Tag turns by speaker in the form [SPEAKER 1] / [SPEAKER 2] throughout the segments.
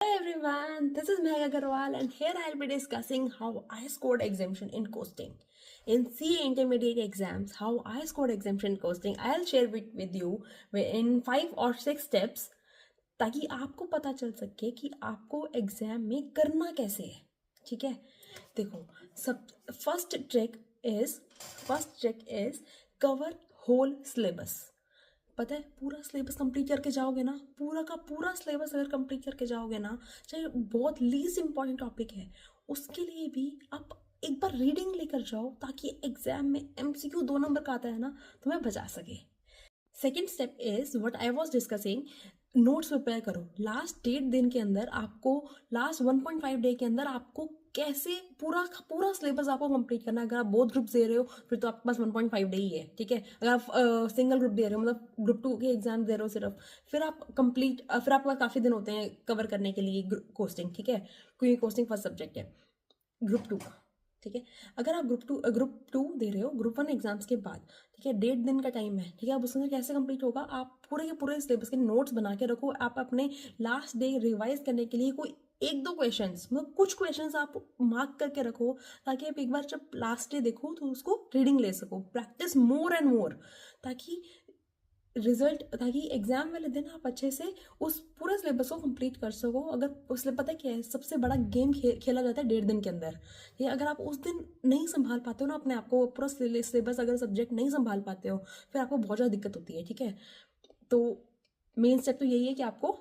[SPEAKER 1] Hey everyone, this is Megha Agarwal and here I'll be discussing how I scored exemption in costing. In CA intermediate exams, how I scored exemption in costing, I'll share with you in 5 or 6 steps ताकि आपको पता चल सके कि आपको exam में करना कैसे है. ठीक है, देखो, सब first trick is cover whole syllabus. पता है, पूरा सिलेबस कंप्लीट करके जाओगे ना, पूरा का पूरा सिलेबस अगर कंप्लीट करके जाओगे ना, चाहे बहुत लीस्ट इंपॉर्टेंट टॉपिक है उसके लिए भी आप एक बार रीडिंग लेकर जाओ ताकि एग्जाम में MCQ 2 नंबर का आता है ना, तुम्हें बचा सके. Second step is what I was discussing, notes prepare करो. लास्ट 8 दिन के अंदर आपको, लास्ट 1.5 डे के अंदर आपको कैसे पूरा पूरा सिलेबस आपको कंप्लीट करना है. अगर आप बोथ ग्रुप दे रहे हो फिर तो आपके पास 1.5 डे ही है. ठीक है, अगर आप सिंगल ग्रुप दे रहे हो, मतलब ग्रुप 2 के एग्जाम दे रहे हो सिर्फ, फिर आप कंप्लीट, फिर आपके पास काफ़ी दिन होते हैं कवर करने के लिए कोस्टिंग. ठीक है, क्योंकि कोस्टिंग फर्स्ट सब्जेक्ट है ग्रुप 2 का. ठीक है, अगर आप ग्रुप टू दे रहे हो ग्रुप 1 एग्जाम्स के बाद, ठीक है, 1.5 दिन का टाइम है. ठीक है, अब उसके अंदर कैसे कंप्लीट होगा, आप पूरे के पूरे सिलेबस के नोट्स बना के रखो. आप अपने लास्ट डे रिवाइज करने के लिए कोई 1-2 क्वेश्चंस, मतलब कुछ क्वेश्चंस आप मार्क करके रखो ताकि आप एक बार जब लास्ट डे देखो तो उसको रीडिंग ले सको. प्रैक्टिस मोर एंड मोर ताकि एग्जाम वाले दिन आप अच्छे से उस पूरे सिलेबस को कंप्लीट कर सको. अगर उसमें पता क्या है, सबसे बड़ा गेम खेला जाता है 1.5 दिन के अंदर. ये अगर आप उस दिन नहीं संभाल पाते हो ना अपने आप को, पूरा सिलेबस अगर सब्जेक्ट नहीं संभाल पाते हो, फिर आपको बहुत ज़्यादा दिक्कत होती है. ठीक है, तो मेन स्टेप तो यही है कि आपको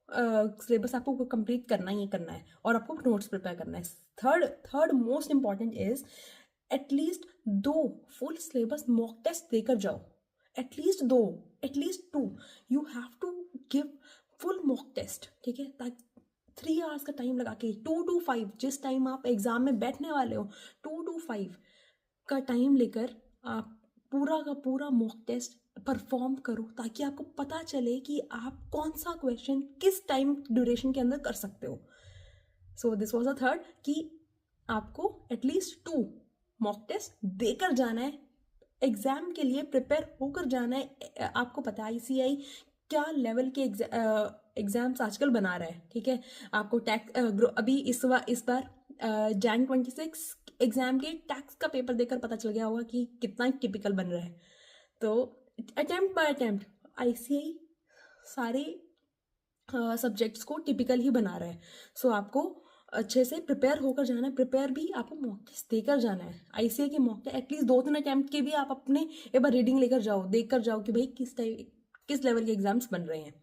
[SPEAKER 1] सिलेबस आपको कंप्लीट करना ही करना है और आपको नोट्स प्रिपेयर करना है. Third most important is at least 2 full syllabus mock test देकर जाओ. At least 2 you have to give full mock test. ठीक है, ताकि 3 आवर्स का टाइम लगा के 2 to 5 जिस टाइम आप एग्जाम में बैठने वाले हो, 2 to 5 का टाइम लेकर आप पूरा का पूरा मॉक टेस्ट परफॉर्म करो ताकि आपको पता चले कि आप कौन सा क्वेश्चन किस टाइम ड्यूरेशन के अंदर कर सकते हो. So this was a third कि आपको एटलीस्ट 2 मॉक टेस्ट देकर जाना है, एग्जाम के लिए प्रिपेयर होकर जाना है. आपको पता है ICAI क्या लेवल के एग्जाम्स आजकल बना रहा है. ठीक है, आपको टैक्स अभी इस बार Jan 26 एग्जाम के टैक्स का पेपर देखकर पता चल गया होगा कि कितना टिपिकल बन रहा है. तो अटेम्प्ट बाय अटेम्प्ट ICAI सारे सब्जेक्ट्स को टिपिकल ही बना रहा है. सो आपको अच्छे से प्रिपेयर होकर जाना है. प्रिपेयर भी आपको मॉक टेस्ट देकर जाना है. ICAI के मॉक टेस्ट एटलीस्ट 2-3 अटेम्प्ट के भी आप अपने एक बार रीडिंग लेकर जाओ, देख कर जाओ कि भाई किस लेवल के एग्जाम्स बन रहे हैं.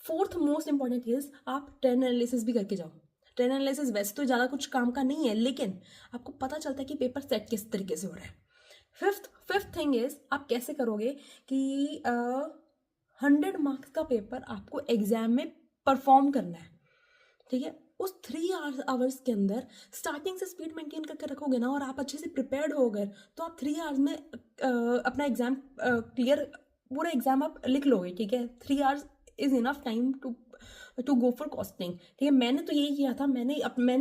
[SPEAKER 1] फोर्थ मोस्ट इंपॉर्टेंट इज आप ट्रेंड एनालिसिस भी करके जाओ. ट्रेंड एनालिसिस वैसे तो ज़्यादा कुछ काम का नहीं है, लेकिन आपको पता चलता है कि पेपर सेट किस तरीके से हो रहा है. फिफ्थ थिंग इज आप कैसे करोगे कि 100 मार्क्स का पेपर आपको एग्जाम में परफॉर्म करना है. ठीक है, उस 3 आवर्स के अंदर स्टार्टिंग से स्पीड मेंटेन करके रखोगे ना और आप अच्छे से प्रिपेयर्ड हो गए तो आप 3 आवर्स में अपना एग्जाम क्लियर, पूरा एग्जाम आप लिख लोगे. ठीक है, 3 hours is enough time to go for costing. ठीक है, मैंने तो यही किया था, मैंने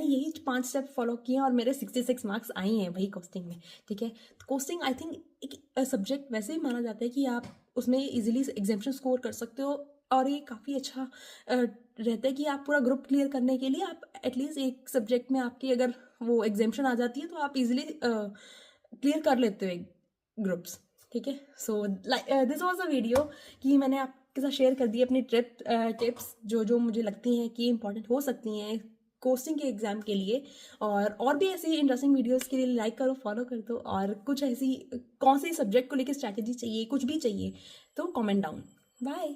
[SPEAKER 1] यही 5 स्टेप फॉलो किए और मेरे 66 मार्क्स आए हैं भाई कॉस्टिंग में. ठीक है, कॉस्टिंग आई थिंक एक सब्जेक्ट वैसे ही माना जाता है कि आप उसमें इजीली एग्जाम्शन स्कोर कर सकते हो और ये काफ़ी अच्छा रहता है कि आप पूरा ग्रुप क्लियर करने के लिए आप एटलीस्ट एक सब्जेक्ट में आपकी अगर वो एग्जाम्शन आ जाती है तो आप इजीली क्लियर कर लेते हो एक ग्रुप्स. ठीक है, so this was a video कि मैंने आपके साथ शेयर कर दी अपनी टिप्स जो मुझे लगती हैं कि इंपॉर्टेंट हो सकती हैं कोस्टिंग के एग्जाम के लिए. और भी ऐसी इंटरेस्टिंग वीडियोस के लिए लाइक करो, फॉलो कर दो. और कुछ ऐसी कौन से सब्जेक्ट को लेकर स्ट्रैटेजी चाहिए, कुछ भी चाहिए तो कमेंट डाउन. बाय.